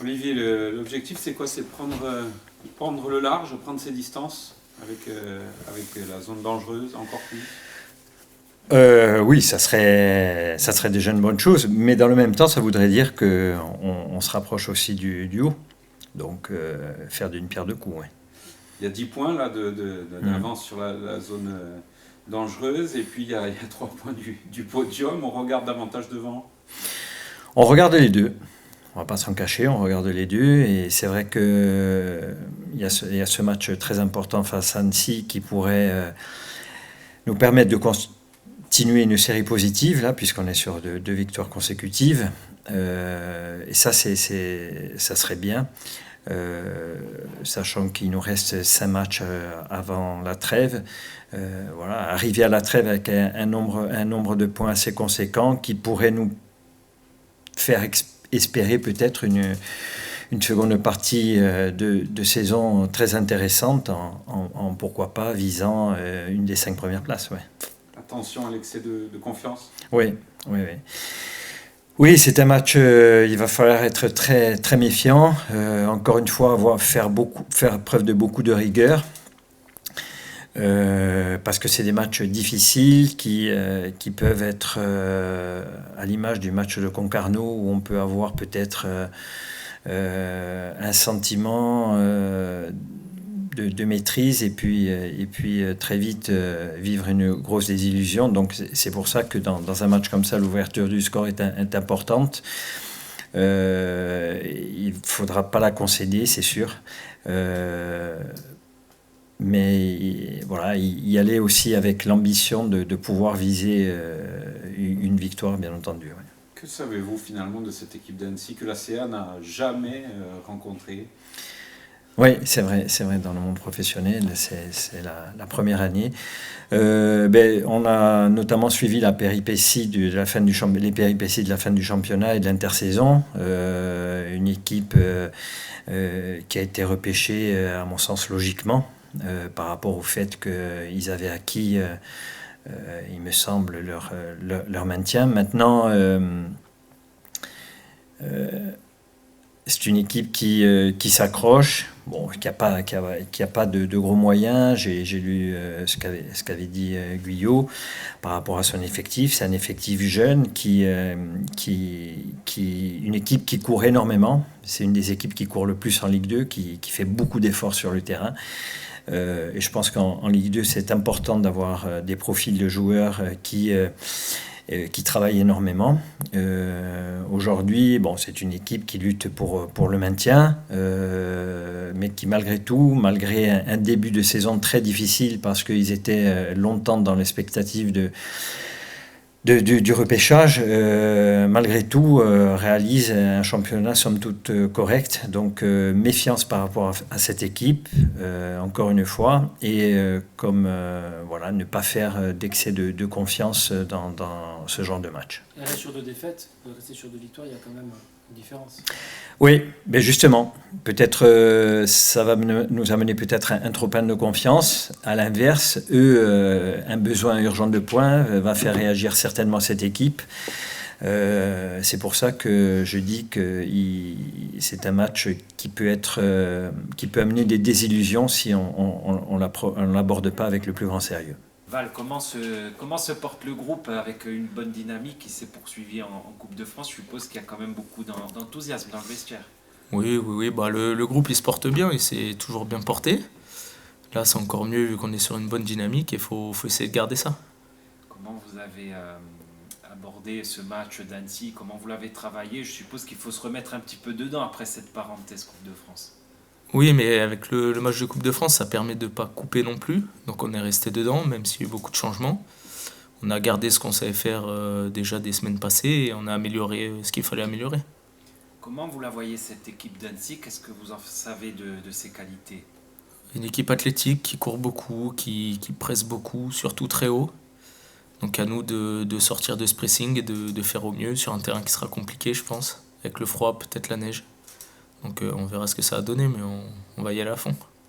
Olivier, l'objectif c'est quoi? C'est de prendre le large, prendre ses distances avec la zone dangereuse encore plus. Oui, ça serait déjà une bonne chose, mais dans le même temps, ça voudrait dire qu'on se rapproche aussi du haut. Donc, faire d'une pierre deux coups. Ouais. Il y a 10 points là d'avance sur la zone dangereuse, et puis il y a 3 points du podium. On regarde davantage devant. On regarde les deux. On va pas s'en cacher, on regarde les deux. Et c'est vrai qu'il y a ce match très important face à Annecy qui pourrait nous permettre de continuer une série positive, là, puisqu'on est sur deux victoires consécutives. Et ça, ça serait bien. Sachant qu'il nous reste 5 matchs avant la trêve. Voilà, arriver à la trêve avec un nombre de points assez conséquent qui pourrait nous faire espérer peut-être une seconde partie de saison très intéressante en pourquoi pas visant une des 5 premières places. Ouais. Attention à l'excès de confiance. Oui. Oui, c'est un match, il va falloir être très, très méfiant. Encore une fois, faire preuve de beaucoup de rigueur. Parce que c'est des matchs difficiles qui peuvent être à l'image du match de Concarneau où on peut avoir peut-être un sentiment de maîtrise et puis très vite vivre une grosse désillusion. Donc c'est pour ça que dans un match comme ça, l'ouverture du score est importante. Il ne faudra pas la concéder, c'est sûr. Mais voilà, y aller aussi avec l'ambition de pouvoir viser une victoire, bien entendu. Ouais. Que savez-vous finalement de cette équipe d'Annecy que la CA n'a jamais rencontrée? Oui, c'est vrai, dans le monde professionnel, c'est la première année. On a notamment suivi la péripétie de la fin les péripéties de la fin du championnat et de l'intersaison. Une équipe qui a été repêchée, à mon sens, logiquement. Par rapport au fait qu'ils avaient acquis, il me semble, leur maintien. Maintenant, c'est une équipe qui s'accroche, qui a pas de gros moyens. J'ai lu ce qu'avait dit Guyot par rapport à son effectif. C'est un effectif jeune une équipe qui court énormément. C'est une des équipes qui court le plus en Ligue 2, qui fait beaucoup d'efforts sur le terrain. Et je pense qu'en Ligue 2, c'est important d'avoir des profils de joueurs qui travaillent énormément. Aujourd'hui, c'est une équipe qui lutte pour le maintien, mais qui malgré tout, malgré un début de saison très difficile, parce qu'ils étaient longtemps dans l'expectative du repêchage, malgré tout, réalise un championnat somme toute correct. Donc méfiance par rapport à cette équipe, encore une fois, et ne pas faire d'excès de confiance dans ce genre de match. Elle reste sur 2 défaites, rester sur 2 victoires, il y a quand même une différence. Oui, mais justement, peut-être ça va nous amener peut-être un trop plein de confiance. À l'inverse, un besoin urgent de points va faire réagir certainement cette équipe. C'est pour ça que je dis que c'est un match qui peut amener des désillusions si on l'aborde pas avec le plus grand sérieux. Val, comment se porte le groupe avec une bonne dynamique qui s'est poursuivie en Coupe de France? Je suppose qu'il y a quand même beaucoup d'enthousiasme dans le vestiaire. Oui, le groupe il se porte bien, il s'est toujours bien porté. Là, c'est encore mieux vu qu'on est sur une bonne dynamique et il faut essayer de garder ça. Comment vous avez abordé ce match d'Annecy? Comment vous l'avez travaillé? Je suppose qu'il faut se remettre un petit peu dedans après cette parenthèse Coupe de France. Oui, mais avec le match de Coupe de France, ça permet de ne pas couper non plus. Donc on est resté dedans, même s'il y a eu beaucoup de changements. On a gardé ce qu'on savait faire déjà des semaines passées et on a amélioré ce qu'il fallait améliorer. Comment vous la voyez cette équipe d'Annecy? Qu'est-ce que vous en savez de ses qualités? Une équipe athlétique qui court beaucoup, qui presse beaucoup, surtout très haut. Donc à nous de sortir de ce pressing et de faire au mieux sur un terrain qui sera compliqué, je pense. Avec le froid, peut-être la neige. Donc on verra ce que ça a donné, mais on va y aller à fond.